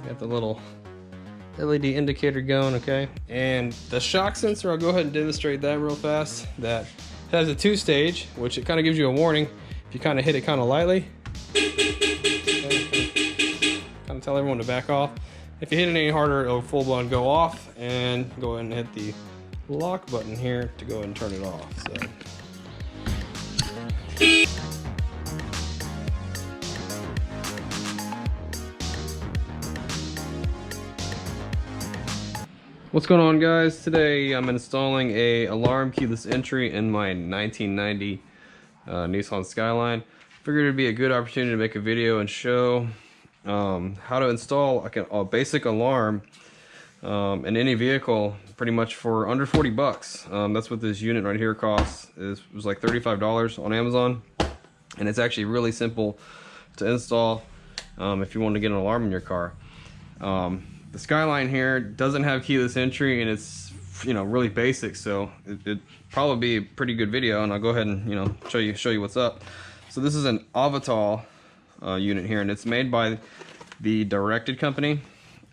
Got the little LED indicator going, okay? And the shock sensor, I'll go ahead and demonstrate that real fast. That has a 2-stage, which it kind of gives you a warning if you kind of hit it kind of lightly. Okay. Kind of tell everyone to back off. If you hit it any harder, it'll full blown go off, and go ahead and hit the lock button here to go ahead and turn it off. So. What's going on, guys? Today I'm installing a alarm keyless entry in my 1990 Nissan Skyline. Figured it'd be a good opportunity to make a video and show how to install like a basic alarm in any vehicle pretty much for under 40 bucks. That's what this unit right here costs. It was like $35 on Amazon, and it's actually really simple to install if you want to get an alarm in your car. The Skyline here doesn't have keyless entry, and it's, you know, really basic, so it'd probably be a pretty good video, and I'll go ahead and, you know, show you what's up. So this is an Avital unit here, and it's made by the Directed company,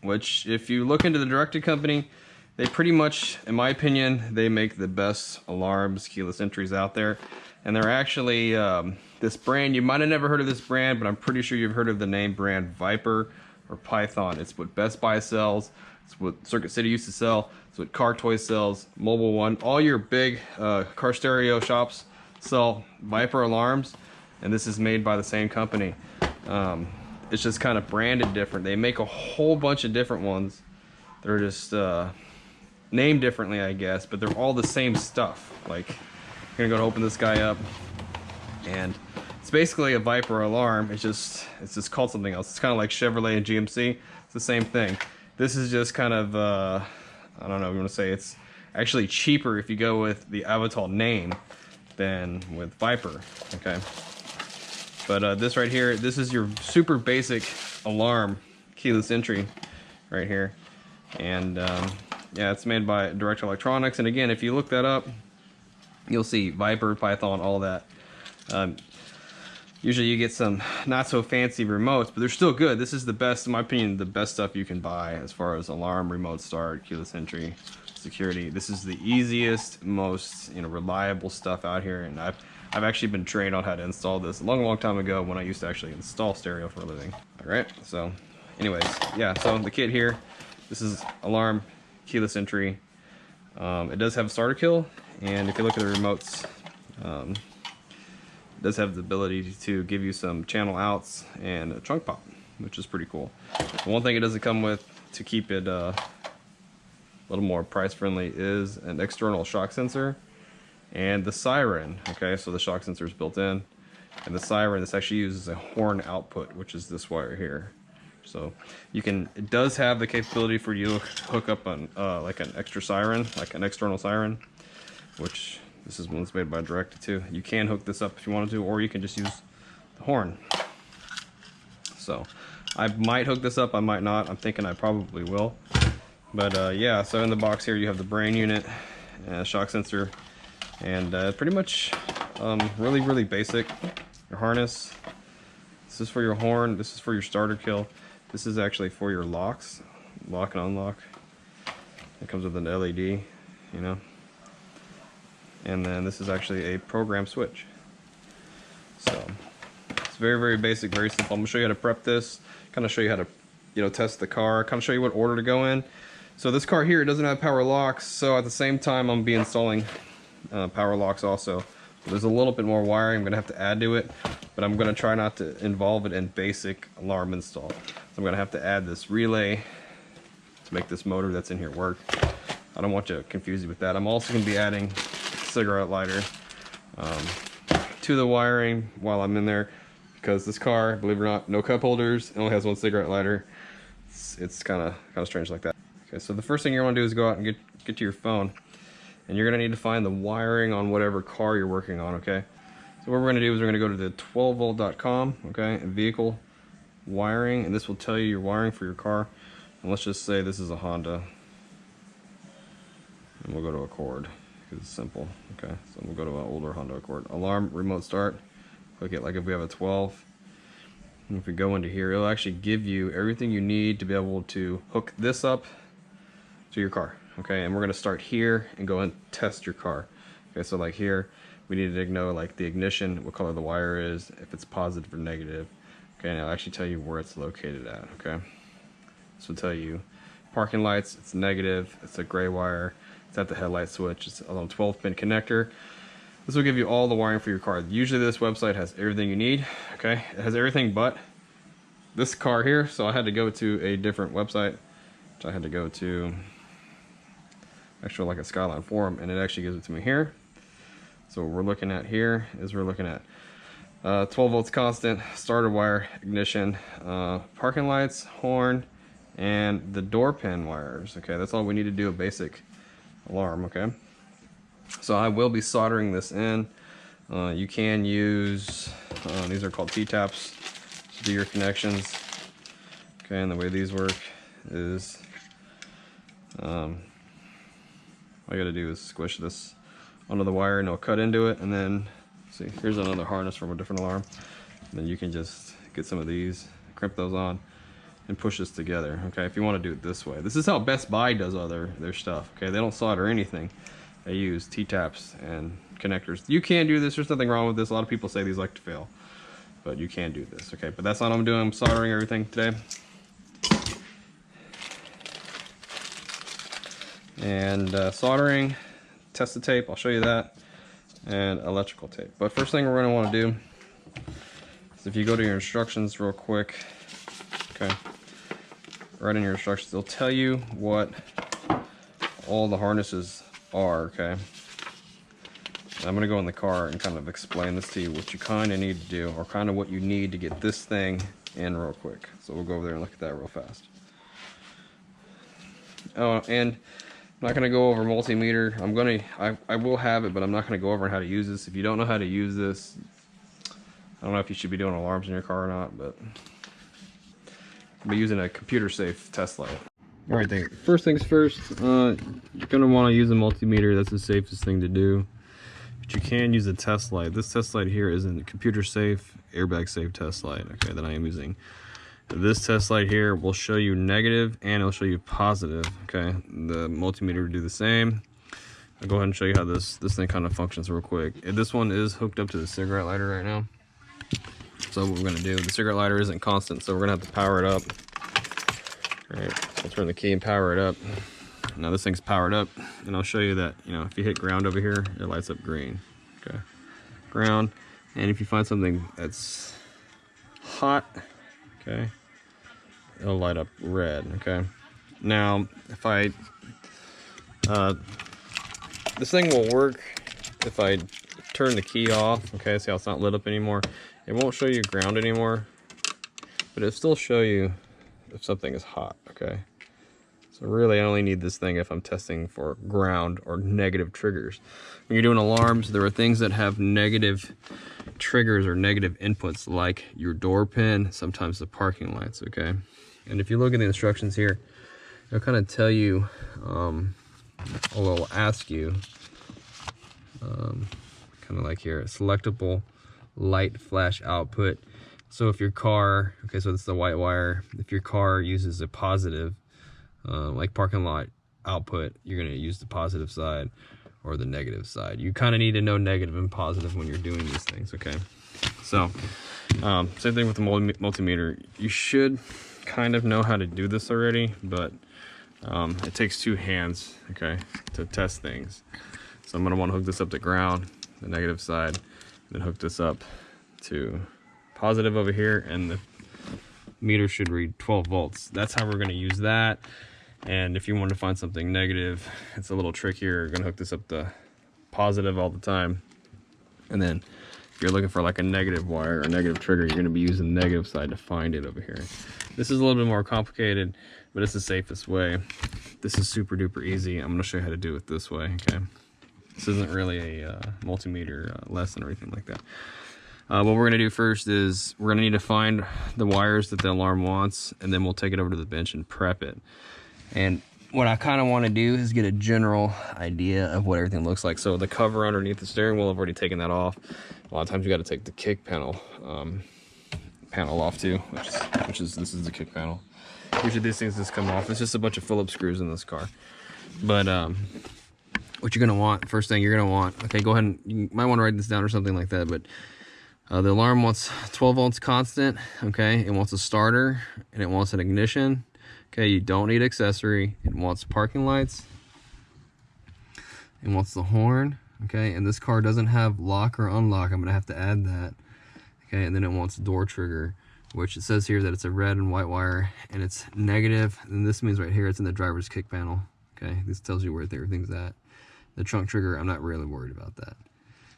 which if you look into the Directed company, they pretty much, in my opinion, they make the best alarms, keyless entries out there. And they're actually this brand, you might have never heard of this brand, but I'm pretty sure you've heard of the name brand Viper or Python. It's what Best Buy sells, it's what Circuit City used to sell, it's what Car Toys sells, Mobile One, all your big car stereo shops sell Viper alarms, and this is made by the same company. It's just kind of branded different. They make a whole bunch of different ones. They're just named differently, I guess, but they're all the same stuff. Like, you're gonna go to open this guy up, and it's basically a Viper alarm. It's just called something else. It's kind of like Chevrolet and GMC. It's the same thing. This is just kind of I don't know, I'm gonna say it's actually cheaper if you go with the Avital name than with Viper. Okay, but this right here, this is your super basic alarm keyless entry right here, and yeah, it's made by Direct Electronics. And again, if you look that up, you'll see Viper, Python, all that. Usually you get some not so fancy remotes, but they're still good. This is the best, in my opinion, the best stuff you can buy as far as alarm, remote start, keyless entry, security. This is the easiest, most, you know, reliable stuff out here, and I've actually been trained on how to install this a long time ago when I used to actually install stereo for a living. All right, so anyways, yeah, so the kit here, this is alarm, keyless entry. It does have starter kill, and if you look at the remotes, it does have the ability to give you some channel outs and a trunk pop, which is pretty cool. The one thing it doesn't come with, to keep it a little more price friendly, is an external shock sensor and the siren. Okay, so the shock sensor is built in, and the siren, this actually uses a horn output, which is this wire here. So you can, it does have the capability for you to hook up on like an extra siren, like an external siren, which this is one that's made by Directed too. You can hook this up if you wanted to, or you can just use the horn. So I might hook this up, I might not. I'm thinking I probably will. But yeah, so in the box here you have the brain unit, shock sensor, and pretty much really basic. Your harness. This is for your horn. This is for your starter kill. This is actually for your locks, lock and unlock. It comes with an LED, you know. And then this is actually a program switch. So it's very basic, very simple. I'm gonna show you how to prep this, kind of show you how to, you know, test the car, kind of show you what order to go in. So this car here, it doesn't have power locks, so at the same time I'm be installing power locks also. So there's a little bit more wiring I'm gonna have to add to it, but I'm gonna try not to involve it in basic alarm install. So I'm gonna have to add this relay to make this motor that's in here work. I don't want you to confuse you with that. I'm also gonna be adding cigarette lighter to the wiring while I'm in there, because this car, believe it or not, no cup holders, it only has one cigarette lighter. It's kind of strange like that. Okay, so the first thing you're gonna do is go out and get to your phone, and you're gonna need to find the wiring on whatever car you're working on. Okay, so what we're gonna do is we're gonna go to the 12volt.com, okay, and vehicle wiring, and this will tell you your wiring for your car. And let's just say this is a Honda, and we'll go to Accord. It's simple. Okay, so we'll go to an older Honda Accord. Alarm, remote start. Click it like if we have a 12. And if we go into here, it'll actually give you everything you need to be able to hook this up to your car. Okay, and we're gonna start here and go and test your car. Okay, so like here, we need to know like the ignition, what color the wire is, if it's positive or negative. Okay, and it'll actually tell you where it's located at. Okay, this will tell you parking lights, it's negative, it's a gray wire, it's at the headlight switch, it's a little 12-pin connector. This will give you all the wiring for your car. Usually this website has everything you need. Okay, it has everything but this car here, so I had to go to a different website, which I had to go to actually like a Skyline forum, and it actually gives it to me here. So what we're looking at here is we're looking at 12 volts constant, starter wire, ignition, parking lights, horn, and the door pin wires. Okay, that's all we need to do a basic alarm. Okay, so I will be soldering this in. You can use, these are called T-taps to do your connections. Okay, and the way these work is, all you gotta do is squish this onto the wire and it'll cut into it, and then see, here's another harness from a different alarm. And then you can just get some of these, crimp those on, and push this together. Okay, if you want to do it this way. This is how Best Buy does their stuff. Okay, they don't solder anything. They use T-taps and connectors. You can do this, there's nothing wrong with this. A lot of people say these like to fail, but you can do this. Okay, but that's not what I'm doing. I'm soldering everything today. And soldering, test the tape, I'll show you that, and electrical tape. But first thing we're going to want to do is, if you go to your instructions real quick, okay, right in your instructions, they'll tell you what all the harnesses are. Okay, I'm going to go in the car and kind of explain this to you, what you kind of need to do, or kind of what you need to get this thing in real quick. So we'll go over there and look at that real fast. Oh, and I'm not going to go over multimeter. I will have it, but I'm not going to go over how to use this. If you don't know how to use this, I don't know if you should be doing alarms in your car or not, but I'll be using a computer safe test light. All right, first things first, you're going to want to use a multimeter. That's the safest thing to do. But you can use a test light. This test light here is a computer safe, airbag safe test light, okay, that I am using. This test light here will show you negative and it'll show you positive. Okay, the multimeter will do the same. I'll go ahead and show you how this thing kind of functions real quick. This one is hooked up to the cigarette lighter right now. So what we're going to do, the cigarette lighter isn't constant, so we're going to have to power it up. All right, so I'll turn the key and power it up. Now this thing's powered up, and I'll show you that, you know, if you hit ground over here, it lights up green. Okay, ground, and if you find something that's hot, okay, it'll light up red. Okay, now if I this thing will work if I turn the key off. Okay, see how it's not lit up anymore. It won't show you ground anymore, but it'll still show you if something is hot. Okay, so really I only need this thing if I'm testing for ground or negative triggers. When you're doing alarms, there are things that have negative triggers or negative inputs, like your door pin, sometimes the parking lights. Okay, and if you look at the instructions here, it'll kind of tell you, or it'll ask you, kind of like here, selectable light flash output. So if your car, okay, so it's the white wire, if your car uses a positive, like parking lot output, you're going to use the positive side or the negative side. You kind of need to know negative and positive when you're doing these things. Okay, so same thing with the multimeter. You should kind of know how to do this already, but it takes two hands, okay, to test things. So I'm going to want to hook this up to ground, the negative side, and then hook this up to positive over here, and the meter should read 12 volts. That's how we're going to use that. And if you want to find something negative, it's a little trickier. You're going to hook this up to positive all the time, and then if you're looking for like a negative wire or negative trigger, you're going to be using the negative side to find it over here. This is a little bit more complicated, but it's the safest way. This is super duper easy. I'm going to show you how to do it this way. Okay, this isn't really a multimeter lesson or anything like that. What we're going to do first is we're going to need to find the wires that the alarm wants, and then we'll take it over to the bench and prep it. And what I kind of want to do is get a general idea of what everything looks like. So the cover underneath the steering wheel, I've already taken that off. A lot of times you got to take the kick panel panel off too, which is this is the kick panel. Usually these things just come off. It's just a bunch of Phillips screws in this car. But what you're gonna want, first thing you're gonna want, okay, go ahead and you might want to write this down or something like that, but the alarm wants 12 volts constant, okay? It wants a starter and it wants an ignition. Okay, you don't need accessory. It wants parking lights. It wants the horn, okay? And this car doesn't have lock or unlock. I'm gonna have to add that. Okay, and then it wants door trigger, which it says here that it's a red and white wire and it's negative. And this means right here it's in the driver's kick panel. Okay, this tells you where everything's at. The trunk trigger, I'm not really worried about that.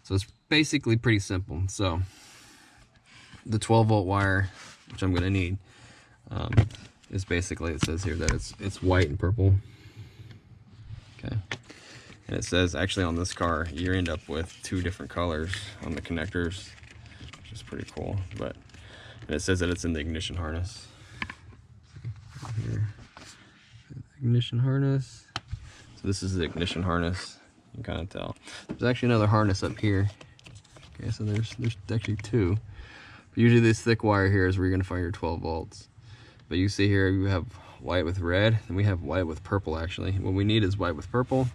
So it's basically pretty simple. So the 12 volt wire, which I'm gonna need, is basically, it says here that it's white and purple. Okay, and it says actually on this car you end up with 2 different colors on the connectors, which is pretty cool. But and it says that it's in the ignition harness. Here, ignition harness. So this is the ignition harness. You can kind of tell. There's actually another harness up here. Okay, so there's actually 2. But usually this thick wire here is where you're gonna find your 12 volts. But you see here you have white with red, and we have white with purple actually. What we need is white with purple.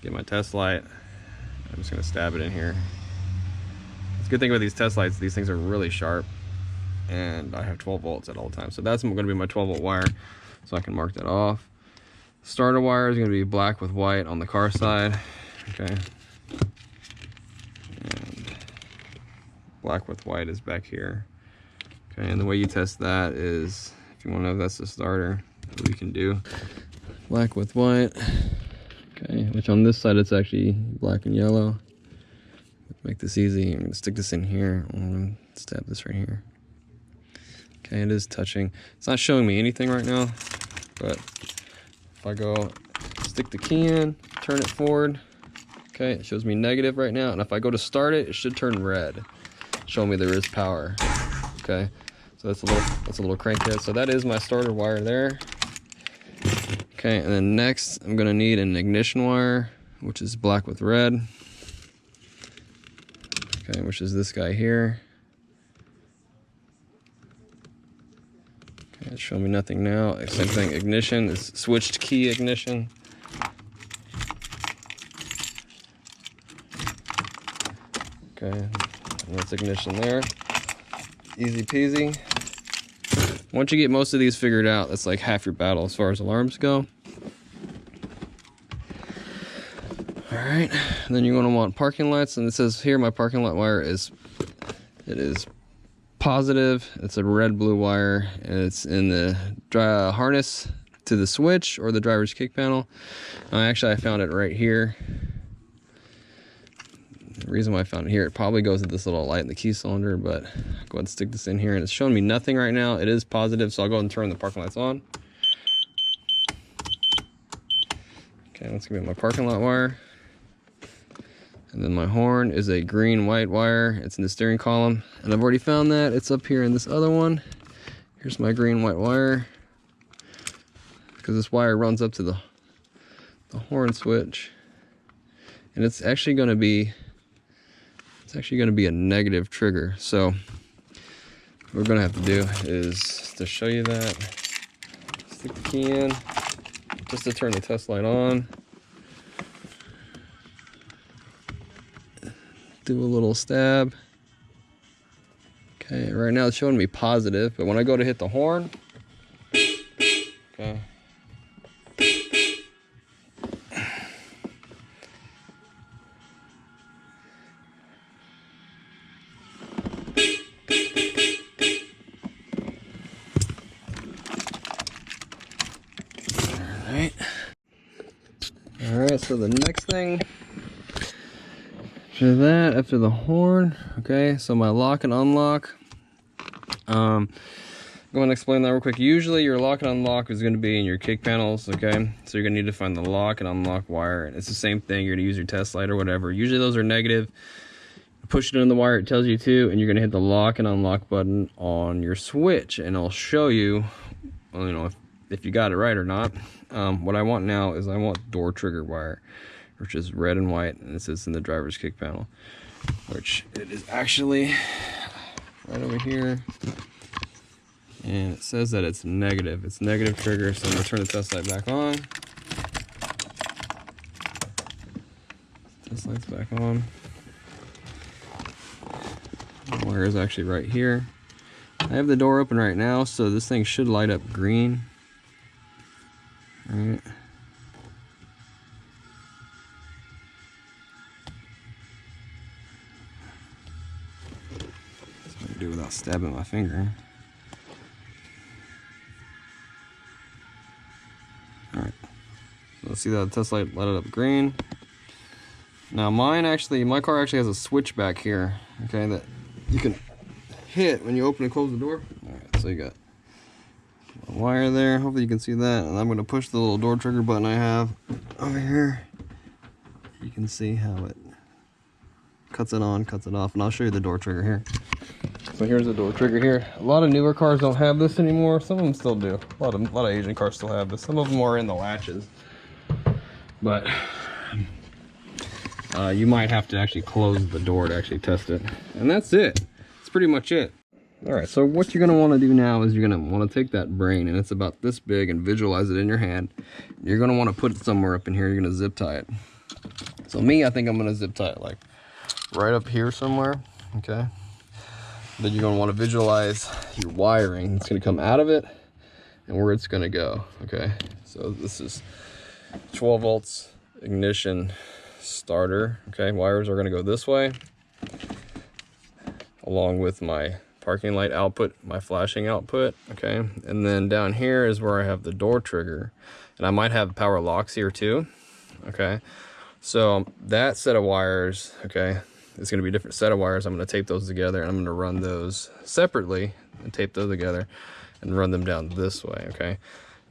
Get my test light. I'm just gonna stab it in here. It's a good thing about these test lights, these things are really sharp, and I have 12 volts at all times. So that's gonna be my 12 volt wire, so I can mark that off. Starter wire is gonna be black with white on the car side, okay? And black with white is back here. Okay, and the way you test that is, if you want to know if that's the starter, what you can do, black with white, okay, which on this side it's actually black and yellow. Let's make this easy. I'm going to stick this in here. I'm going to stab this right here. Okay, it is touching. It's not showing me anything right now, but if I go stick the key in, turn it forward, okay, it shows me negative right now, and if I go to start it, it should turn red, showing me there is power. Okay, so that's a little crankhead. So that is my starter wire there. Okay, and then next I'm gonna need an ignition wire, which is black with red. Okay, which is this guy here. Okay, it's showing me nothing now. Same thing, ignition is switched key ignition. Okay, and that's ignition there. Easy peasy. Once you get most of these figured out, that's like half your battle as far as alarms go. All right, and then you're going to want parking lights, and it says here my parking lot wire is positive. It's a red-blue wire, and it's in the harness to the switch or the driver's kick panel. Actually, I found it right here. The reason why I found it here, it probably goes with this little light in the key cylinder, but I'll go ahead and stick this in here, and it's showing me nothing right now. It is positive, so I'll go ahead and turn the parking lights on. Okay, that's gonna be my parking lot wire. And then my horn is a green-white wire. It's in the steering column, and I've already found that. It's up here in this other one. Here's my green-white wire, because this wire runs up to the horn switch, and it's actually gonna be a negative trigger. So what we're gonna have to do is, to show you that, stick the key in just to turn the test light on. Do a little stab. Okay, right now it's showing me positive, but when I go to hit the horn, okay, Alright, so the next thing after that, after the horn, okay, so my lock and unlock. Go and explain that real quick. Usually your lock and unlock is going to be in your kick panels, okay? So you're going to need to find the lock and unlock wire. And it's the same thing, you're going to use your test light or whatever. Usually those are negative. Push it in the wire, it tells you to, and you're going to hit the lock and unlock button on your switch, and it'll show you, well, you know, if you got it right or not. What I want now is I want door trigger wire, which is red and white, and it says in the driver's kick panel, which it is actually right over here. And it says that it's negative. It's negative trigger, so I'm gonna turn the test light back on. Test light's back on. The wire is actually right here. I have the door open right now, so this thing should light up green. All right. That's what I do without stabbing my finger. All right. So see that test light lighted up green. Now my car actually has a switch back here, okay, that you can hit when you open and close the door. All right, so you got a wire there. Hopefully you can see that. And I'm going to push the little door trigger button I have over here. You can see how it cuts it on, cuts it off, and I'll show you the door trigger here. So here's the door trigger here. A lot of newer cars don't have this anymore. Some of them still do. A lot of Asian cars still have this. Some of them are in the latches, but you might have to actually close the door to actually test it. And that's it. That's pretty much it. All right, so what you're gonna wanna do now is you're gonna wanna take that brain, and it's about this big, and visualize it in your hand. You're gonna wanna put it somewhere up in here. You're gonna zip tie it. So me, I think I'm gonna zip tie it like right up here somewhere, okay? Then you're gonna wanna visualize your wiring. It's gonna come out of it and where it's gonna go, okay? So this is 12 volts ignition starter, okay? Wires are gonna go this way, along with my parking light output, my flashing output, okay? And then down here is where I have the door trigger, and I might have power locks here too, okay? So that set of wires, okay, it's gonna be a different set of wires. I'm gonna tape those together, and I'm gonna run those separately and tape those together and run them down this way, okay?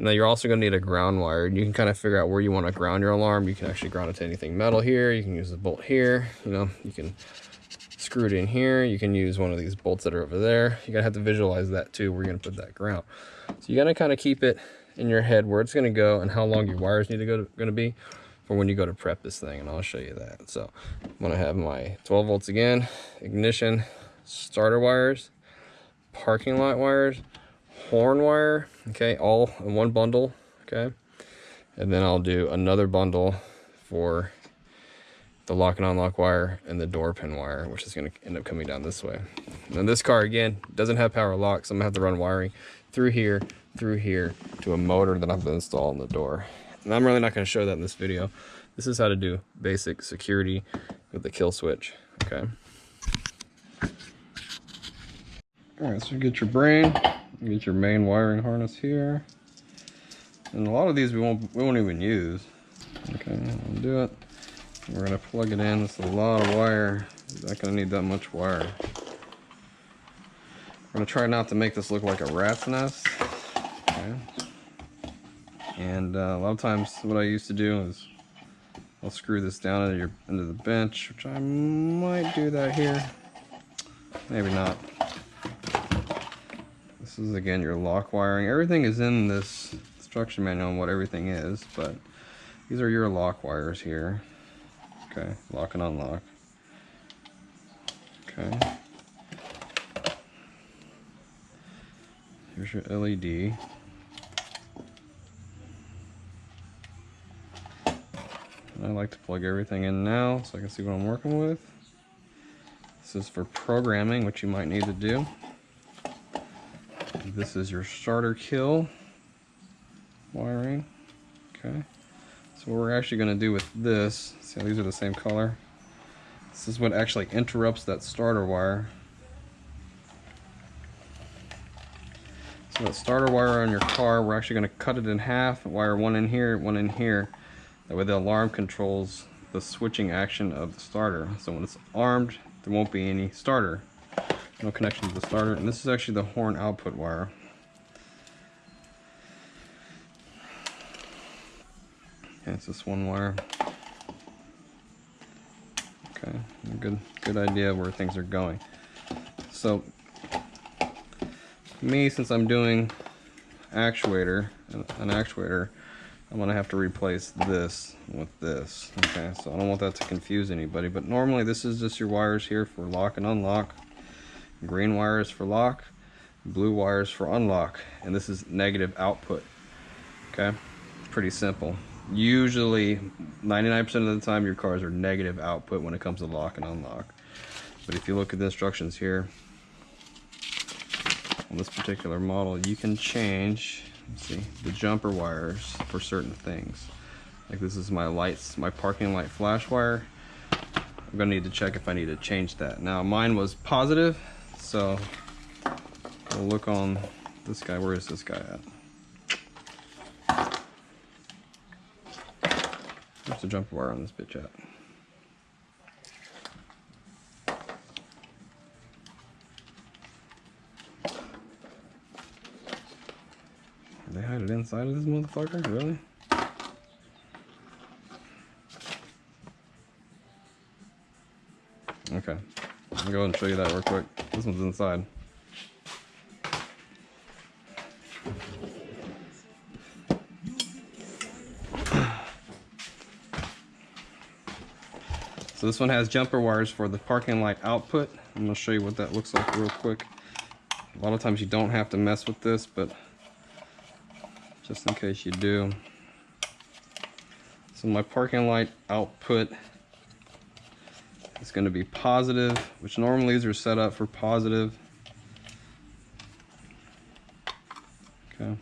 Now you're also gonna need a ground wire. You can kind of figure out where you wanna ground your alarm. You can actually ground it to anything metal here. You can use a bolt here, you know, you can screw it in here. You can use one of these bolts that are over there. You're gonna have to visualize that too, where you're gonna put that ground. So you gotta kind of keep it in your head where it's gonna go and how long your wires need to gonna be for when you go to prep this thing, and I'll show you that. So I'm gonna have my 12 volts again, ignition, starter wires, parking lot wires, horn wire, okay, all in one bundle, okay? And then I'll do another bundle for the lock and unlock wire and the door pin wire, which is going to end up coming down this way. Now this car, again, doesn't have power locks. So I'm going to have to run wiring through here to a motor that I'm going to install on the door. And I'm really not going to show that in this video. This is how to do basic security with the kill switch, okay? All right, so you get your brain, you get your main wiring harness here. And a lot of these we won't even use. Okay, I'll do it. We're gonna plug it in. It's a lot of wire. You're not gonna need that much wire. We're gonna try not to make this look like a rat's nest. Okay. And a lot of times what I used to do is I'll screw this down into the bench, which I might do that here. Maybe not. This is again your lock wiring. Everything is in this instruction manual on what everything is, but these are your lock wires here. Okay, lock and unlock. Okay. Here's your LED. And I like to plug everything in now so I can see what I'm working with. This is for programming, which you might need to do. This is your starter kill wiring. Okay. So what we're actually going to do with this, see how these are the same color? This is what actually interrupts that starter wire. So that starter wire on your car, we're actually going to cut it in half, wire one in here, one in here. That way the alarm controls the switching action of the starter. So when it's armed, there won't be any starter. No connection to the starter. And this is actually the horn output wire. Okay, it's this one wire. Okay, good idea where things are going. So, me, since I'm doing an actuator, I'm gonna have to replace this with this. Okay, so I don't want that to confuse anybody, but normally this is just your wires here for lock and unlock. Green wire is for lock, blue wire is for unlock, and this is negative output. Okay, pretty simple. Usually 99% of the time your cars are negative output when it comes to lock and unlock. But if you look at the instructions here on this particular model, you can change, let's see, the jumper wires for certain things. Like this is my lights, my parking light flash wire. I'm gonna need to check if I need to change that. Now mine was positive, so we'll look on this guy. Where is this guy at? Where's the jumper wire on this bitch at? They hide it inside of this motherfucker? Really? Okay. I'll go ahead and show you that real quick. This one's inside. So this one has jumper wires for the parking light output. I'm going to show you what that looks like real quick. A lot of times you don't have to mess with this, but just in case you do. So my parking light output is going to be positive, which normally these are set up for positive. Okay.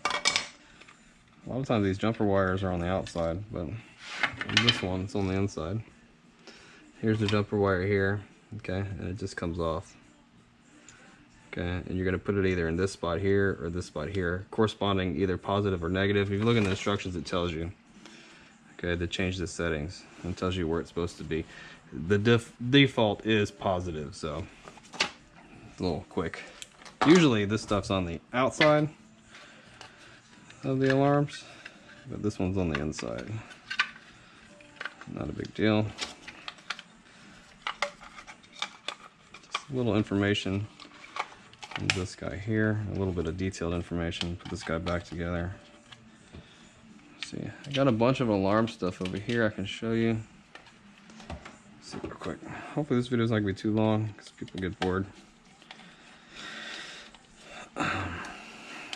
A lot of times these jumper wires are on the outside, but this one, it's on the inside. Here's the jumper wire here, okay, and it just comes off. Okay, and you're going to put it either in this spot here or this spot here, corresponding either positive or negative. If you look in the instructions, it tells you, okay, to change the settings, and it tells you where it's supposed to be. The default is positive, so it's a little quick. Usually this stuff's on the outside of the alarms, but this one's on the inside. Not a big deal. Just a little information on this guy here, a little bit of detailed information. Put this guy back together. Let's see, I got a bunch of alarm stuff over here I can show you. Let's see real quick. Hopefully this video is not gonna be too long because people get bored.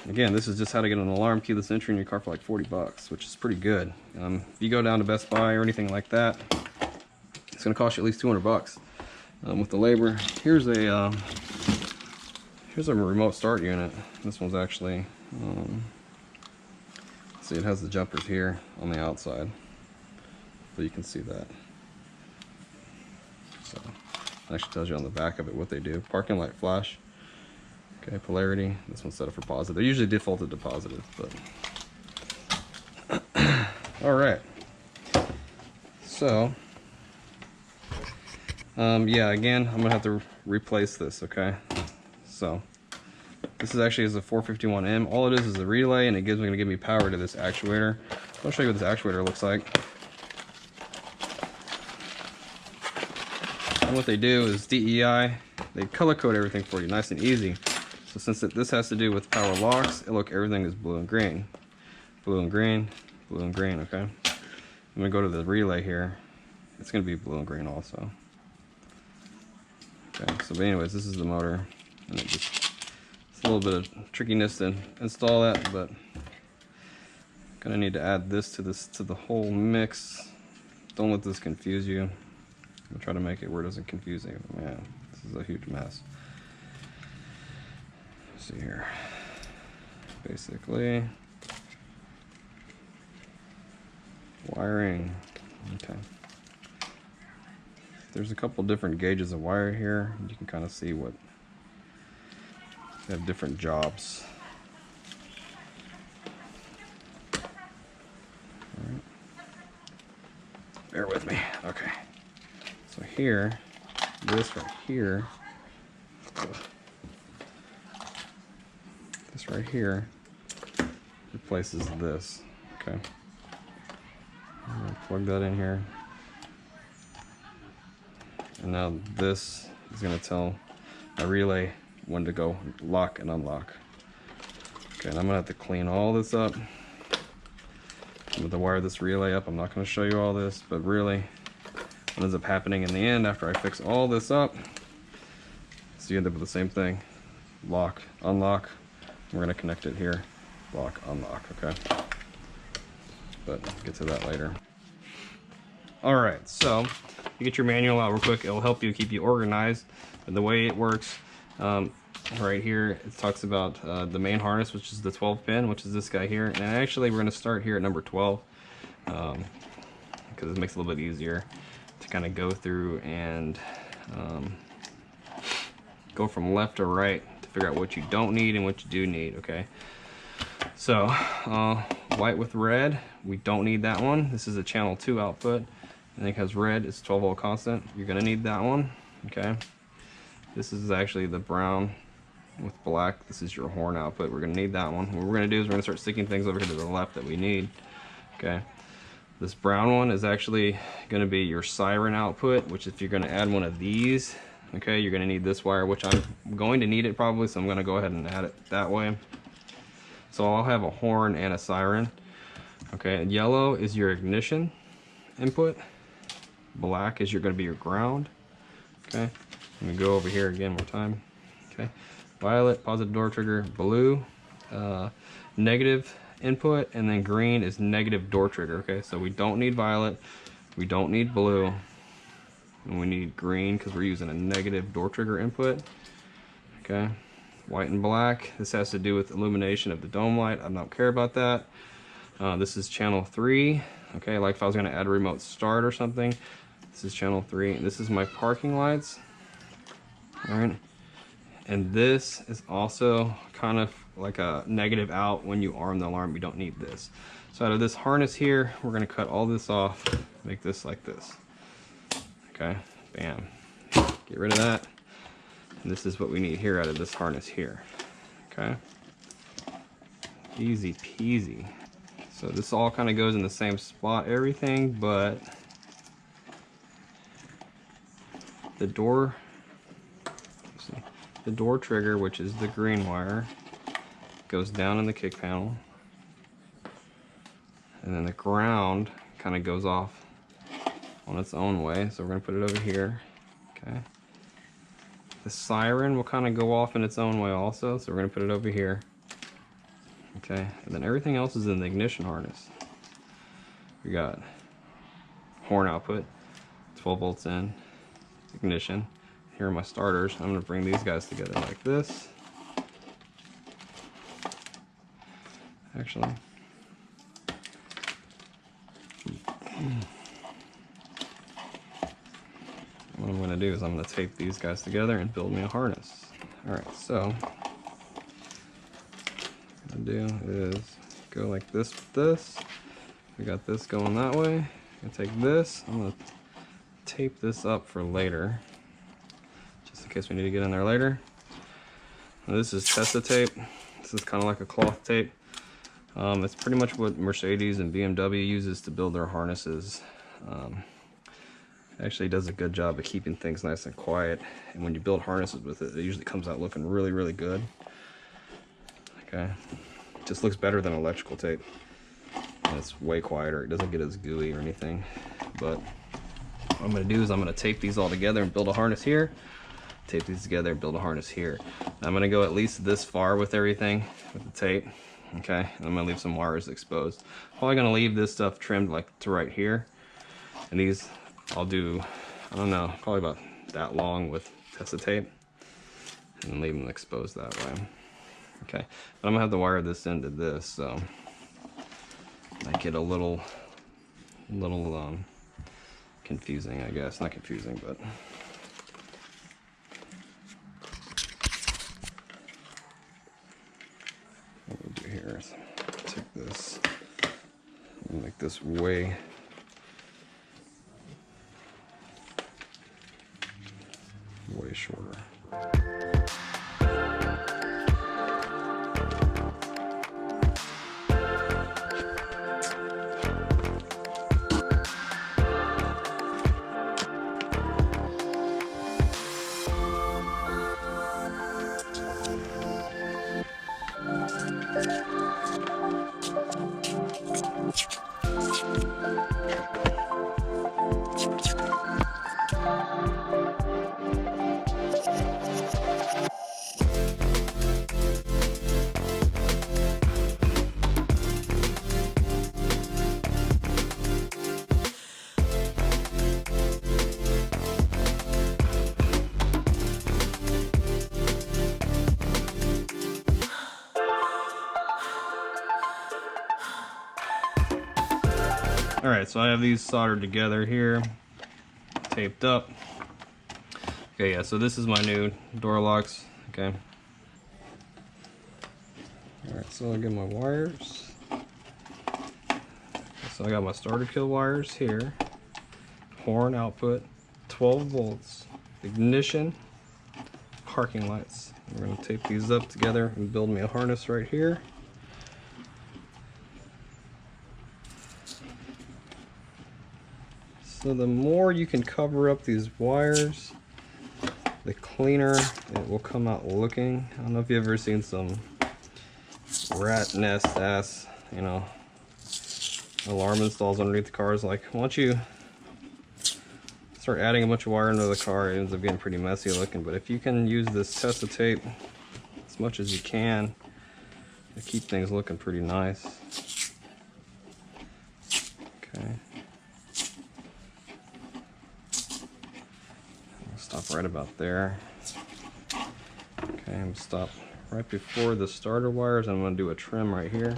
Again, this is just how to get an alarm keyless entry in your car for like 40 bucks, which is pretty good. If you go down to Best Buy or anything like that, it's gonna cost you at least 200 bucks with the labor. Here's a remote start unit. This one's actually, see, it has the jumpers here on the outside, so you can see that. So it actually tells you on the back of it what they do. Parking light flash. Okay, polarity. This one's set up for positive. They're usually defaulted to positive, but all right. So, yeah, again, I'm gonna have to replace this. Okay, so this is actually a 451M. All it is a relay, and it's gonna give me power to this actuator. I'll show you what this actuator looks like. And what they do is DEI. They color code everything for you, nice and easy. So since this has to do with power locks, look, everything is blue and green. Blue and green, blue and green, okay? I'm gonna go to the relay here. It's gonna be blue and green also. Okay, so but anyways, this is the motor. And it's a little bit of trickiness to install that, but gonna need to add this to the whole mix. Don't let this confuse you. I'll try to make it where it doesn't confuse you. Man, this is a huge mess. See here, basically wiring. Okay, there's a couple different gauges of wire here. You can kind of see what they have different jobs. All right. Bear with me. Okay, so here, this right here. This right here replaces this. Okay, I'm gonna plug that in here, and now this is going to tell my relay when to go lock and unlock. Okay, and I'm gonna have to clean all this up. I'm going to wire this relay up. I'm not going to show you all this, but really what ends up happening in the end after I fix all this up is So you end up with the same thing. Lock, unlock. We're gonna connect it here. Lock, unlock, okay? But we'll get to that later. All right, so you get your manual out real quick. It'll help you keep you organized. And the way it works, right here, it talks about the main harness, which is the 12 pin, which is this guy here. And actually, we're gonna start here at number 12 because it makes it a little bit easier to kind of go through and go from left to right to figure out what you don't need and what you do need, okay? So, white with red, we don't need that one. This is a channel 2 output. I think it has red, it's 12 volt constant. You're gonna need that one, okay? This is actually the brown with black. This is your horn output. We're gonna need that one. What we're gonna do is we're gonna start sticking things over here to the left that we need, okay? This brown one is actually gonna be your siren output, which if you're gonna add one of these, okay, you're gonna need this wire, which I'm going to need it probably, so I'm gonna go ahead and add it that way. So I'll have a horn and a siren, okay? And yellow is your ignition input. Black is gonna be your ground, okay? Let me go over here again one time, okay? Violet, positive door trigger. Blue, negative input, and then green is negative door trigger, okay? So we don't need violet, we don't need blue, and we need green because we're using a negative door trigger input, okay? White and black, this has to do with illumination of the dome light. I don't care about that. This is channel 3, okay? Like if I was gonna add a remote start or something, this is channel 3. This is my parking lights, all right? And this is also kind of like a negative out when you arm the alarm. You don't need this. So out of this harness here, we're gonna cut all this off, make this like this, okay? Bam, get rid of that. And this is what we need here out of this harness here, okay? Easy peasy. So this all kind of goes in the same spot, everything, but the door trigger, which is the green wire, goes down in the kick panel, and then the ground kind of goes off on its own way, so we're going to put it over here, okay? The siren will kind of go off in its own way also, so we're going to put it over here, okay? And then everything else is in the ignition harness. We got horn output, 12 volts in, ignition. Here are my starters. I'm going to bring these guys together like this. Actually, what I'm going to do is I'm going to tape these guys together and build me a harness. Alright, so what I'm going to do is go like this with this. We got this going that way. I'm going to take this. I'm going to tape this up for later, just in case we need to get in there later. Now, this is Tessa tape. This is kind of like a cloth tape. It's pretty much what Mercedes and BMW uses to build their harnesses. It actually does a good job of keeping things nice and quiet, and when you build harnesses with it, it usually comes out looking really, really good. Okay, it just looks better than electrical tape, and it's way quieter. It doesn't get as gooey or anything. But what I'm going to do is I'm going to tape these all together and build a harness here. Tape these together and build a harness here. I'm going to go at least this far with everything with the tape. Okay, and I'm going to leave some wires exposed. Probably going to leave this stuff trimmed like to right here. And these I'll do, I don't know, probably about that long with Tessa tape. And leave them exposed that way. Okay, but I'm going to have to wire this into this, so I get a little confusing, I guess. Not confusing, but what we'll do here is take this and make this way shorter. All right, so I have these soldered together here, taped up. Okay, yeah, so this is my new door locks, okay. All right, so I'll get my wires. So I got my starter kill wires here, horn output, 12 volts, ignition, parking lights. We're gonna tape these up together and build me a harness right here. So the more you can cover up these wires, the cleaner it will come out looking. I don't know if you've ever seen some rat nest ass, you know, alarm installs underneath the cars. Like, once you start adding a bunch of wire into the car, it ends up getting pretty messy looking. But if you can use this Testa tape as much as you can, it'll keep things looking pretty nice. Okay. Stop right about there. Okay, I'm gonna stop right before the starter wires. I'm gonna do a trim right here.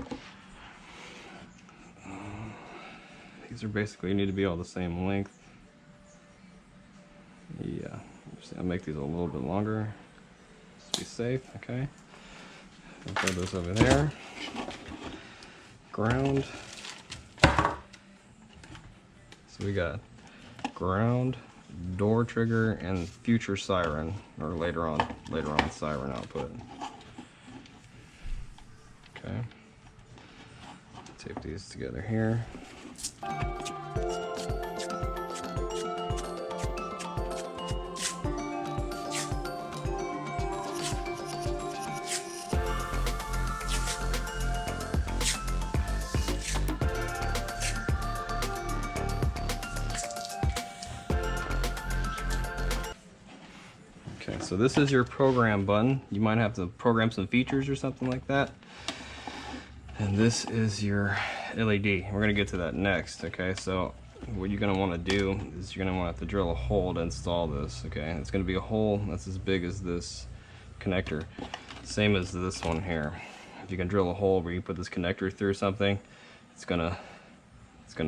These are basically need to be all the same length. Yeah, I'll make these a little bit longer. Just be safe, okay? I'll throw this over there. Ground. So we got ground, door trigger, and future siren, or later on siren output. Okay. Tape these together here. Okay, so this is your program button. You might have to program some features or something like that. And this is your LED. We're gonna get to that next, okay? So what you're gonna wanna do is you're gonna wanna have to drill a hole to install this, okay? It's gonna be a hole that's as big as this connector. Same as this one here. If you can drill a hole where you put this connector through something, it's gonna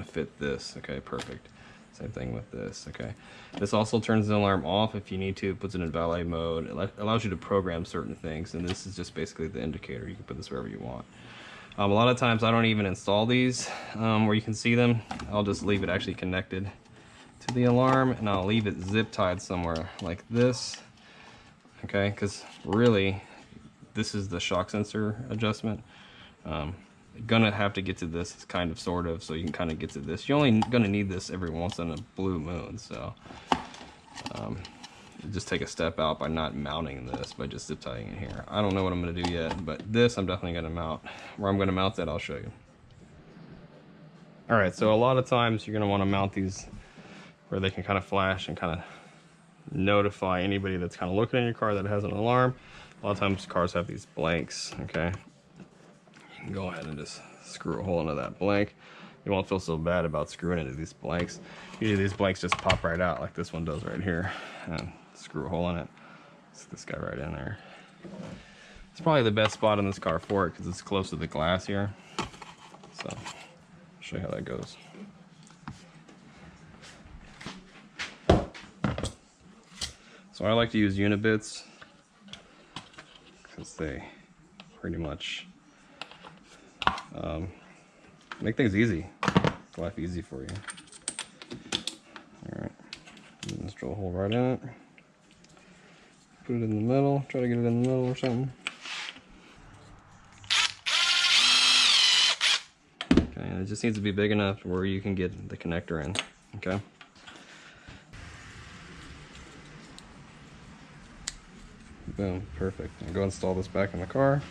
fit this, okay? Perfect. Same thing with this, okay? This also turns the alarm off if you need to, puts it in valet mode. It allows you to program certain things, and this is just basically the indicator. You can put this wherever you want. A lot of times I don't even install these where you can see them. I'll just leave it actually connected to the alarm, and I'll leave it zip tied somewhere like this, okay? Because really, this is the shock sensor adjustment. Gonna have to get to this kind of sort of, so you can kind of get to this. You're only gonna need this every once in a blue moon, so just take a step out by not mounting this, by just zip tying it here. I don't know what I'm gonna do yet, but this I'm definitely gonna mount. Where I'm gonna mount that, I'll show you. All right, so a lot of times you're gonna want to mount these where they can kind of flash and kind of notify anybody that's kind of looking in your car that has an alarm. A lot of times cars have these blanks, okay? You can go ahead and just screw a hole into that blank. You won't feel so bad about screwing into these blanks. Usually these blanks just pop right out like this one does right here. And screw a hole in it. Stick this guy right in there. It's probably the best spot in this car for it because it's close to the glass here. So I'll show you how that goes. So I like to use unibits because they pretty much make things easy. Make life easy for you. Alright, let's drill a hole right in it. Put it in the middle, try to get it in the middle or something. Okay, and it just needs to be big enough where you can get the connector in, okay? Boom, perfect. I'll go install this back in the car.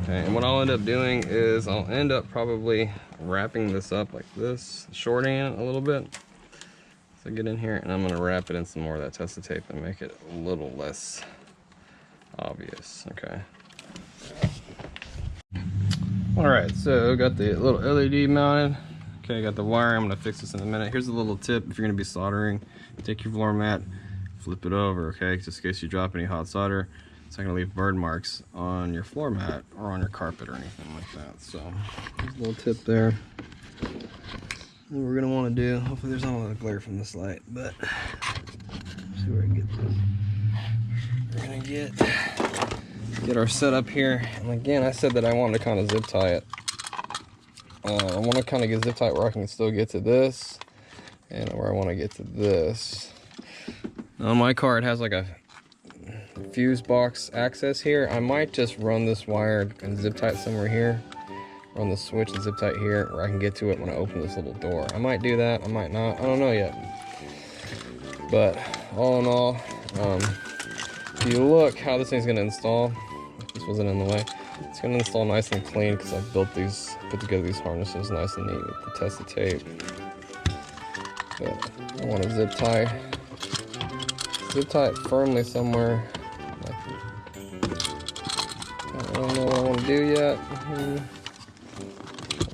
Okay, and what I'll end up doing is I'll end up probably wrapping this up like this, shorting it a little bit. So I get in here and I'm gonna wrap it in some more of that Testa tape and make it a little less obvious, okay? All right, so got the little LED mounted. Okay, I got the wire, I'm gonna fix this in a minute. Here's a little tip if you're gonna be soldering. Take your floor mat, flip it over, okay? Just in case you drop any hot solder. It's not gonna leave burn marks on your floor mat or on your carpet or anything like that. So there's a little tip there. What we're gonna want to do, hopefully there's not a lot of glare from this light, but let's see where I get this. We're gonna get our setup here. And again, I said that I wanted to kind of zip tie it. I want to kind of get zip tie where I can still get to this and where I want to get to this. On my car, it has like a fuse box access here. I might just run this wire and zip tie it somewhere here. Run the switch and zip tie it here where I can get to it when I open this little door. I might do that, I might not, I don't know yet. But all in all, if you look how this thing's gonna install, if this wasn't in the way, it's gonna install nice and clean because I've put together these harnesses nice and neat with the tested tape. But I want to zip tie it firmly somewhere. I don't know what I want to do yet.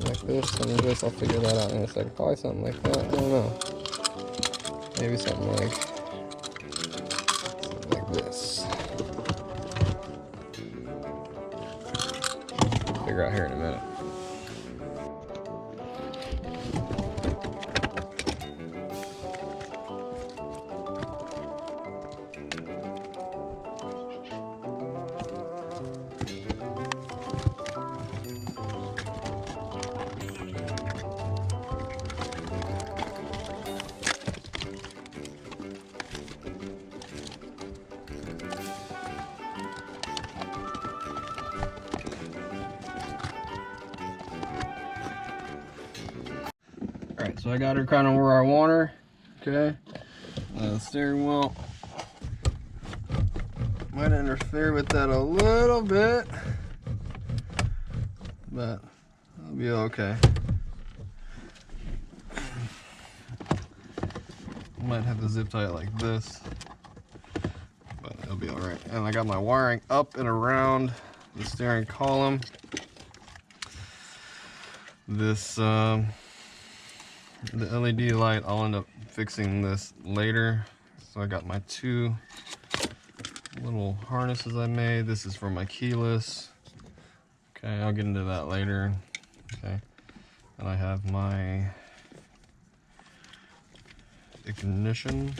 Like this, and this, I'll figure that out in a second. Probably something like that, I don't know. Maybe something like this. Figure out here in a minute. Alright, so I got her kind of where I want her. Okay. The steering wheel might interfere with that a little bit, but it'll be okay. Might have to zip tie it like this, but it'll be alright. And I got my wiring up and around the steering column. This the LED light, I'll end up fixing this later. So I got my two little harnesses I made. This is for my keyless. Okay, I'll get into that later. Okay, and I have my ignition,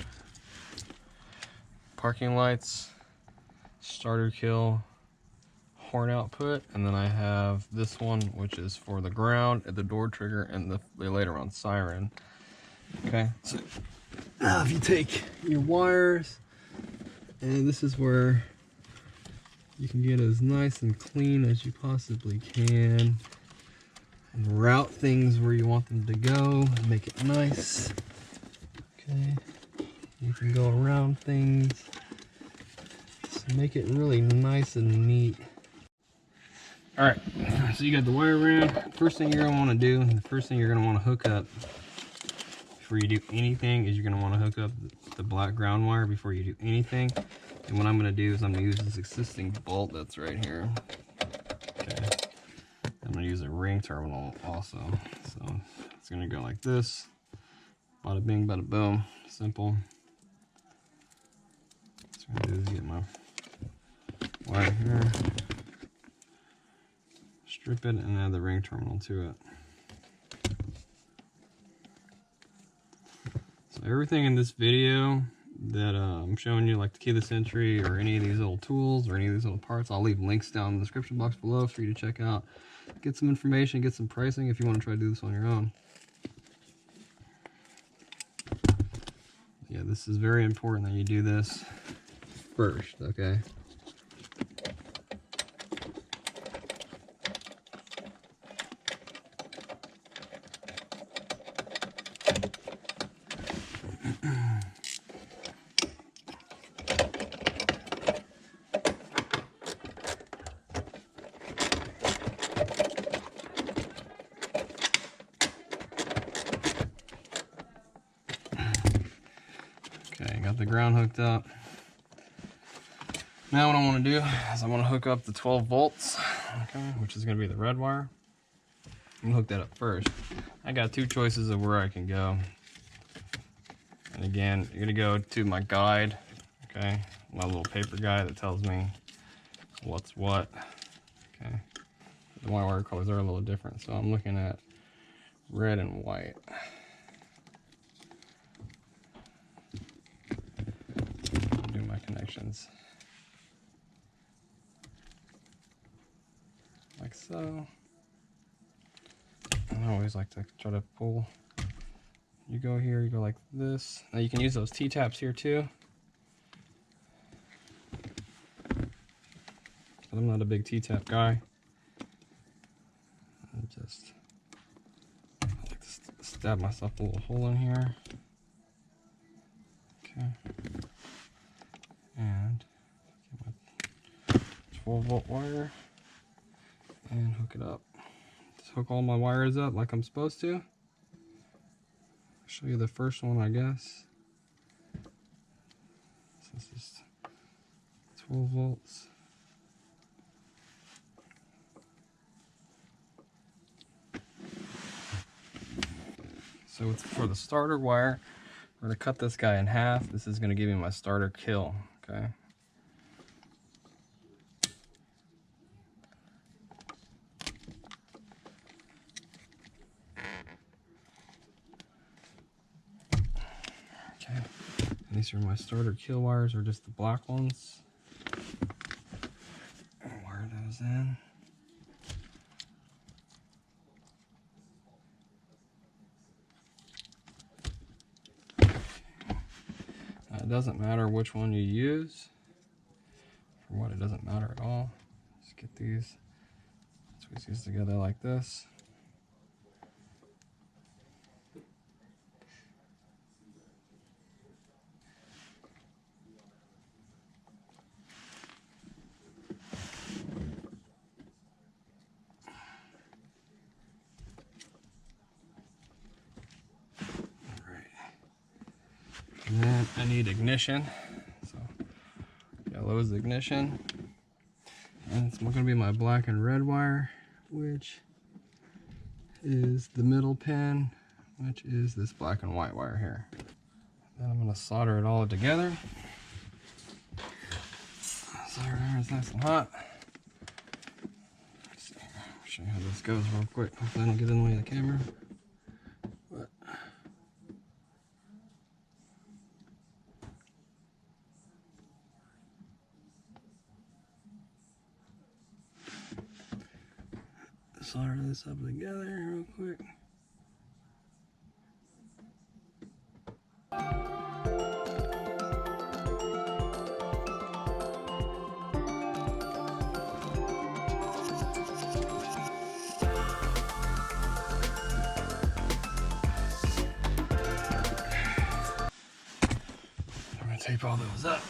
parking lights, starter kill, horn output, and then I have this one which is for the ground, the door trigger, and the later on siren. Okay, so now if you take your wires, and this is where you can get as nice and clean as you possibly can and route things where you want them to go and make it nice. Okay, you can go around things, just make it really nice and neat. Alright, so you got the wire ran. First thing you're going to want to do, the first thing you're going to want to hook up before you do anything is you're going to want to hook up the black ground wire before you do anything. And what I'm going to do is I'm going to use this existing bolt that's right here. Okay, I'm going to use a ring terminal also. So it's going to go like this. Bada bing, bada boom. Simple. What I'm going to do is get my wire here. Strip it and add the ring terminal to it. So everything in this video that I'm showing you, like the keyless entry or any of these little tools or any of these little parts, I'll leave links down in the description box below for you to check out. Get some information, get some pricing if you want to try to do this on your own. Yeah, this is very important that you do this first, okay? Okay, got the ground hooked up. Now what I want to do is I want to hook up the 12 volts, okay, which is going to be the red wire. I'm going to hook that up first. I got two choices of where I can go. And again, you're going to go to my guide, okay, my little paper guide that tells me what's what. Okay, the wire colors are a little different, so I'm looking at red and white. Do my connections like so. And I always like to try to pull. You go here, you go like this. Now you can use those T-taps here too. But I'm not a big T-tap guy. I like to stab myself a little hole in here. Okay. And get my 12-volt wire and hook it up. Just hook all my wires up like I'm supposed to. Show you the first one, I guess. So this is 12 volts. So it's for the starter wire. We're going to cut this guy in half. This is going to give me my starter kill. Okay. Okay. And these are my starter kill wires, or just the black ones. Wire those in. It doesn't matter which one you use. For what, it doesn't matter at all. Just get these, squeeze these together like this. And then I need ignition, so yellow is ignition, and it's going to be my black and red wire, which is the middle pin, which is this black and white wire here. Then I'm going to solder it all together. Solder iron is nice and hot. Let's see here. I'll show you how this goes real quick. Hopefully I don't get in the way of the camera. Solder this up together real quick. I'm going to tape all those up.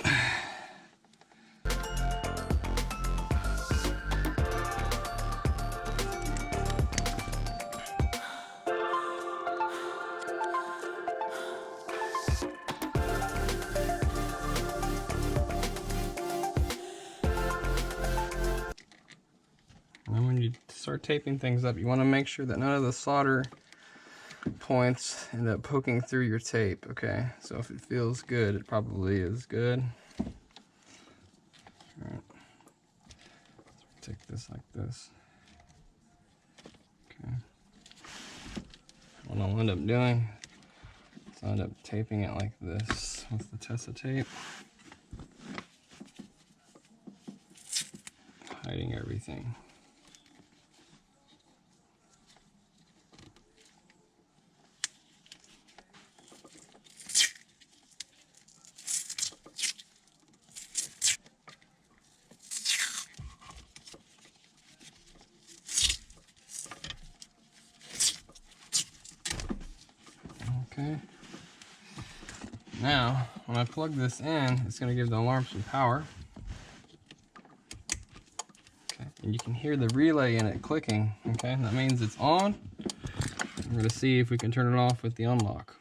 And when you start taping things up, you want to make sure that none of the solder points end up poking through your tape. Okay, so if it feels good, it probably is good. Alright, so take this like this. Okay, what I'll end up doing is I'll end up taping it like this with the Tessa tape, hiding everything. Okay. Now, when I plug this in, it's going to give the alarm some power. Okay, and you can hear the relay in it clicking. Okay, that means it's on. We're going to see if we can turn it off with the unlock.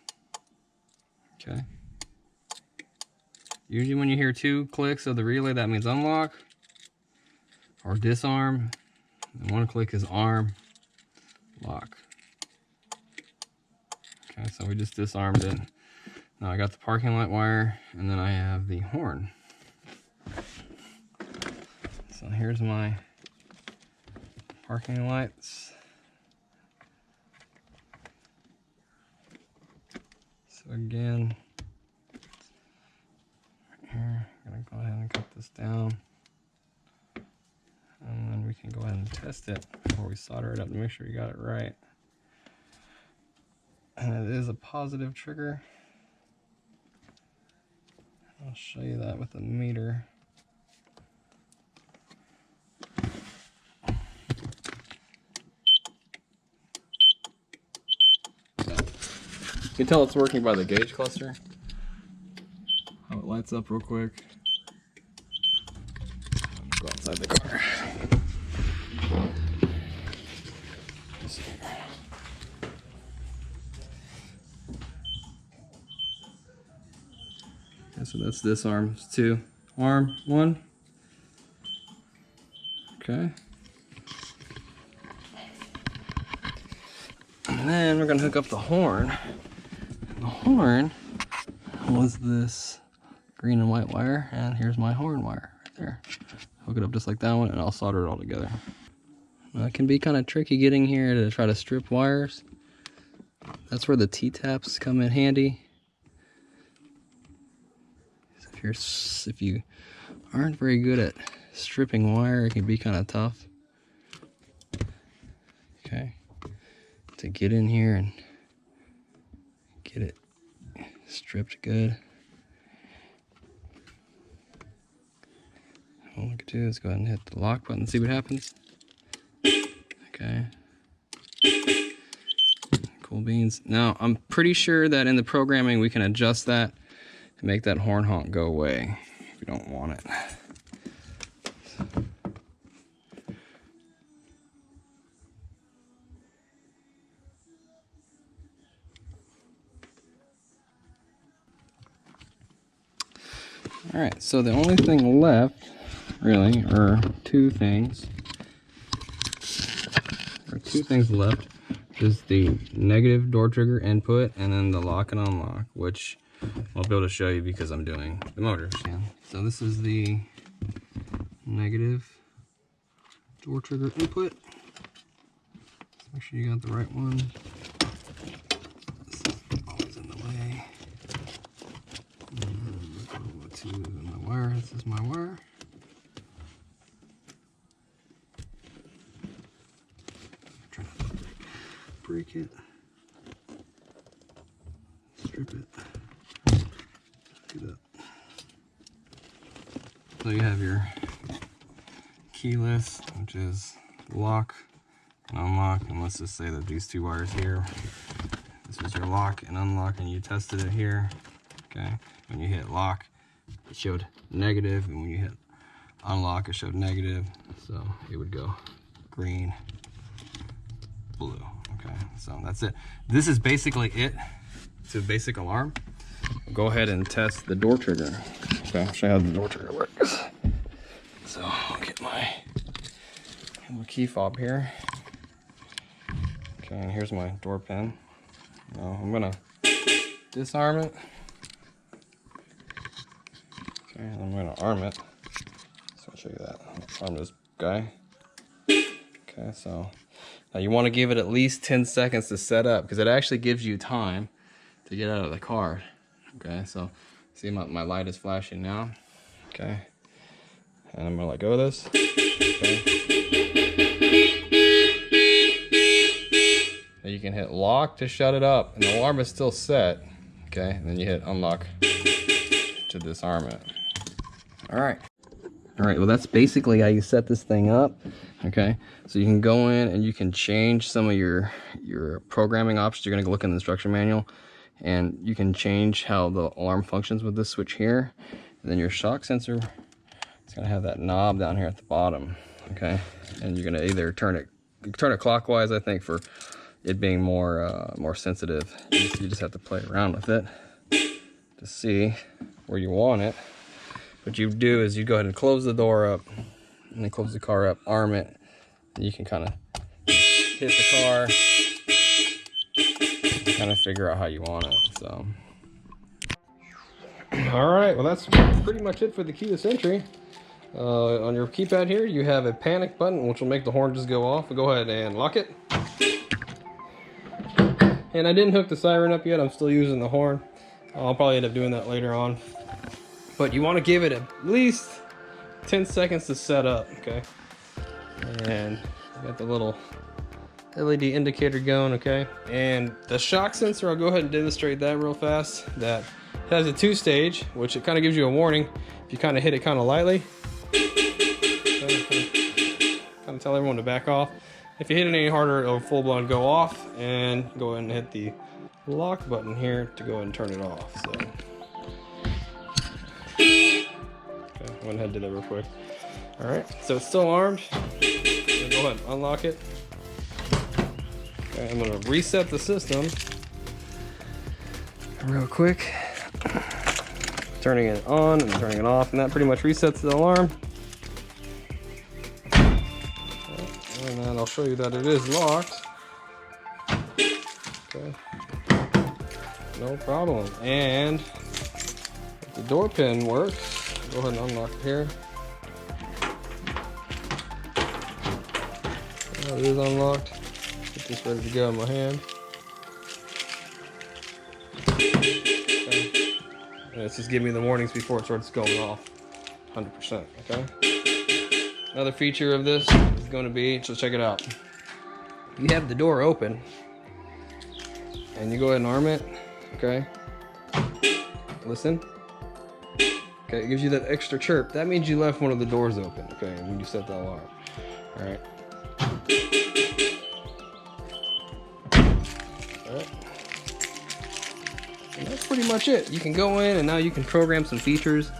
Okay. Usually when you hear 2 clicks of the relay, that means unlock or disarm. And 1 click is arm, lock. Okay, so we just disarmed it. Now I got the parking light wire, and then I have the horn. So so here's my parking lights. So again, right here, I'm gonna go ahead and cut this down. And then we can go ahead and test it before we solder it up to make sure you got it right. And it is a positive trigger. I'll show you that with a meter. You can tell it's working by the gauge cluster. How it lights up real quick. Go outside the car. Okay, so that's this arm. It's 2. Arm 1. Okay. And then we're gonna hook up the horn. The horn was this green and white wire, and here's my horn wire right there. Hook it up just like that one, and I'll solder it all together. Now, it can be kind of tricky getting here to try to strip wires. That's where the T-taps come in handy. So if you aren't very good at stripping wire, it can be kind of tough. Okay, to get in here and get it stripped good. All I can do is go ahead and hit the lock button and see what happens. Okay. Cool beans. Now, I'm pretty sure that in the programming we can adjust that to make that horn honk go away if you don't want it. Alright, so the only thing left, really, are two things. There are two things left. Is the negative door trigger input, and then the lock and unlock, which I'll be able to show you because I'm doing the motor scan. So this is the negative door trigger input. Let's make sure you got the right one. This is always in the way. Go to my wire. This is my wire. Try not to break it. Strip it. Get it up. So you have your keyless, which is lock and unlock, and let's just say that these two wires here, this is your lock and unlock, and you tested it here. Okay, when you hit lock, it showed negative, and when you hit unlock, it showed negative, so it would go green, blue. Okay, so that's it. This is basically it. It's a basic alarm. Go ahead and test the door trigger. Okay, I'll show you how the door trigger works. So I'll get my key fob here. Okay, and here's my door pin. Now I'm gonna disarm it. Okay, and I'm gonna arm it. So I'll show you that. I'll arm this guy. Okay, so now you want to give it at least 10 seconds to set up, because it actually gives you time to get out of the car. Okay, so see my light is flashing now. Okay, and I'm gonna let go of this. Okay. Now you can hit lock to shut it up, and the alarm is still set. Okay, and then you hit unlock to disarm it. All right. Well, that's basically how you set this thing up. Okay, so you can go in and you can change some of your programming options. You're going to look in the instruction manual, and you can change how the alarm functions with this switch here. And then your shock sensor, it's going to have that knob down here at the bottom. Okay, and you're going to either turn it clockwise, I think, for it being more sensitive. You just have to play around with it to see where you want it. What you do is you go ahead and close the door up, and then close the car up, arm it, and you can kind of hit the car, kind of figure out how you want it. So, all right, well, that's pretty much it for the keyless entry. On your keypad here, you have a panic button, which will make the horn just go off. Go ahead and lock it. And I didn't hook the siren up yet. I'm still using the horn. I'll probably end up doing that later on. But you want to give it at least 10 seconds to set up, okay? And you got the little LED indicator going, okay? And the shock sensor, I'll go ahead and demonstrate that real fast. That has a 2-stage, which it kind of gives you a warning if you kind of hit it kind of lightly. Kind of tell everyone to back off. If you hit it any harder, it'll full blown go off, and go ahead and hit the lock button here to go ahead and turn it off. So, okay, went ahead and did that real quick. All right, so it's still armed. Go ahead and unlock it. Okay, I'm gonna reset the system real quick. Turning it on and turning it off, and that pretty much resets the alarm. And then I'll show you that it is locked. Okay. No problem. And if the door pin works, go ahead and unlock it here. It is unlocked. Get this ready to go in my hand. Okay. And it's just giving me the warnings before it starts going off. 100%. Okay. Another feature of this is going to be, so check it out. You have the door open, and you go ahead and arm it. Okay. Listen. Okay, it gives you that extra chirp. That means you left one of the doors open. Okay, when you set the alarm. All right. And that's pretty much it. You can go in and now you can program some features.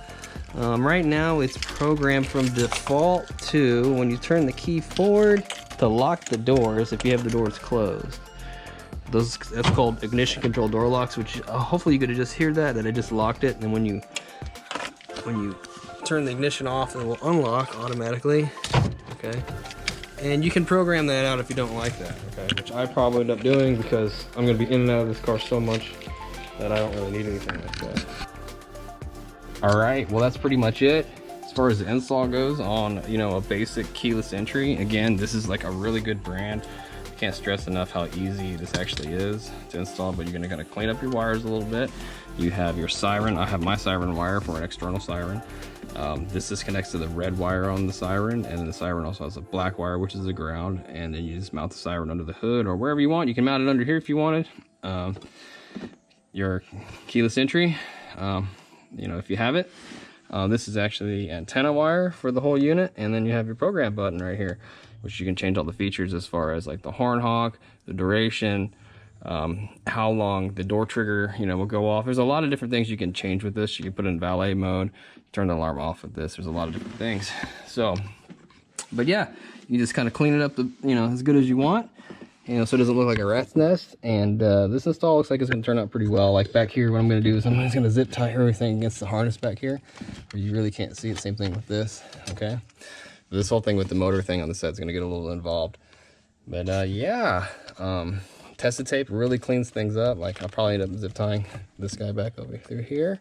Right now it's programmed from default to, when you turn the key forward, to lock the doors if you have the doors closed. That's called ignition control door locks, which hopefully you could just hear that I just locked it, and when you turn the ignition off, it will unlock automatically. Okay. And you can program that out if you don't like that, okay? Which I probably end up doing because I'm gonna be in and out of this car so much that I don't really need anything like that. All right, well that's pretty much it. As far as the install goes on, a basic keyless entry, again, this is like a really good brand. I can't stress enough how easy this actually is to install, but you're gonna kind of clean up your wires a little bit. You have your siren. I have my siren wire for an external siren. This connects to the red wire on the siren, and then the siren also has a black wire, which is the ground, and then you just mount the siren under the hood or wherever you want. You can mount it under here if you wanted. Your keyless entry, if you have it. This is actually the antenna wire for the whole unit, and then you have your program button right here, which you can change all the features as far as like the horn honk, the duration, how long the door trigger will go off. There's a lot of different things you can change with this. You can put it in valet mode, turn the alarm off with this. There's a lot of different things. So, but yeah, you just kind of clean it up as good as you want, so it doesn't look like a rat's nest. And this install looks like it's going to turn out pretty well. Like back here, what I'm going to do is I'm just going to zip tie everything against the harness back here where you really can't see it. Same thing with this. Okay, this whole thing with the motor thing on the set is going to get a little involved. But yeah, tested tape really cleans things up. Like I'll probably end up zip tying this guy back over through here.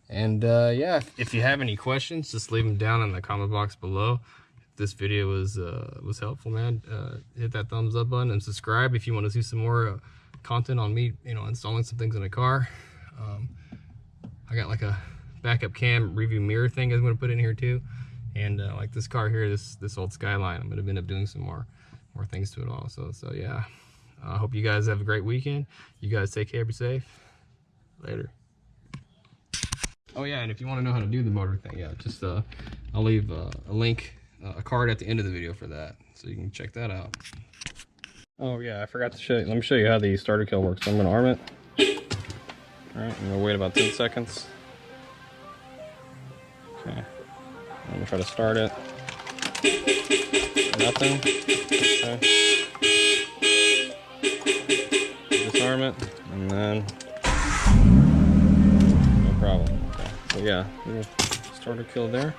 And yeah, if you have any questions, just leave them down in the comment box below. If this video was helpful, man, hit that thumbs up button and subscribe if you want to see some more content on me, installing some things in a car. I got like a backup cam review mirror thing I'm going to put in here too. And like this car here, this old Skyline, I'm going to end up doing some more things to it also. So yeah, I hope you guys have a great weekend. You guys take care, be safe. Later. Oh yeah, and if you want to know how to do the motor thing, yeah, just I'll leave a link, a card at the end of the video for that, so you can check that out. Oh yeah, I forgot to show you. Let me show you how the starter kill works. So I'm gonna arm it. All right, I'm gonna wait about 10 seconds. Okay, I'm gonna try to start it. Nothing. Okay. Disarm it, and then no problem. So yeah, starter kill there.